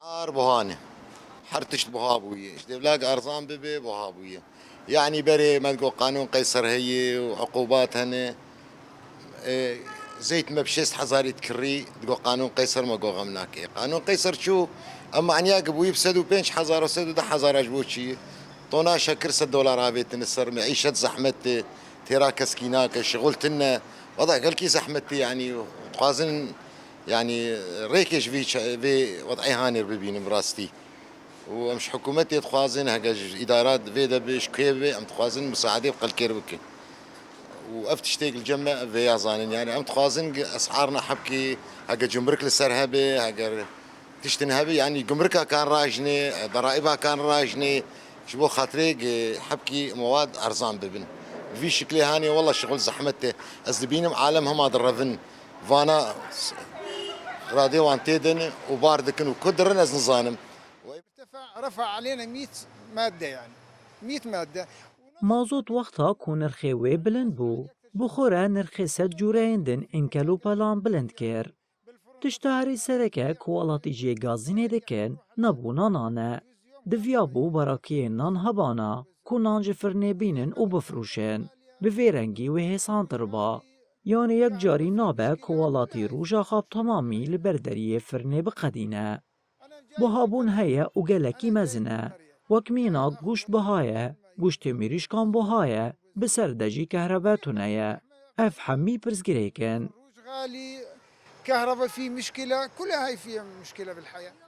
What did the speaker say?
بوهانه حرتشت بوهابويه ايش بلاقي ارزان ببي بوهابويه يعني بري ما تقول قانون قيصر هي وعقوبات هنا إيه، زيت ما بشيست حزاري تكري تقول قانون قيصر ما قول غمناك قانون قيصر شو اما عن ياقب ويبسدوا بينش حزار وسدوا ده حزار اجبوشي طونا شكر $6 عبيت نسر معيشة زحمت تيراك سكيناك شغلتنا وضع قال كي زحمتي يعني قازن يعني ريكش في وضعي هاني ببين براستي ومش حكومتي تخوازن هكا ادارات فيدا بش كيبه ام تخوازن مساعده بقل كيربك وافتشتيق الجمع في يازانين يعني ام تخوازن اسعارنا حبكي هكا جمرك للسرهبه هكا تشتنهبي يعني جمركها كان راجني ضرائبها كان راجني شبو خاطري حبكي مواد ارزان ببن في شكلي هاني والله شغل زحمته ازدبينم عالم هم درفن فانا رادي وان تيدن وباردكن وكدرن از نظانم رفع علينا 100 ماده يعني 100 ماده. مازوت وقتا کو نرخی وی بلند بو بخوره نرخی سد جورایندن انکلو پلان بلند کر. تشتهری سرکه کوالاتی جی گازینه دکن نبونا نانه. دویا بو براکیه نان هبانا کو نانج فرنه بینن و بفروشن. بفیرنگی و حسان تربا. یعنی یک جاری نابه کوالاتی روژا خواب تمامی لبردری فرنه بقدینه. بوهابون هيا و گلکی مزنه. وکمینا گوشت بهایه. گوشت میریشکان بهایه. بسردجی كهرباتونايا. اف حمي برزگريكن. غالي، كهرباء، في مشكله، كلها هاي فيها مشكله بالحياه.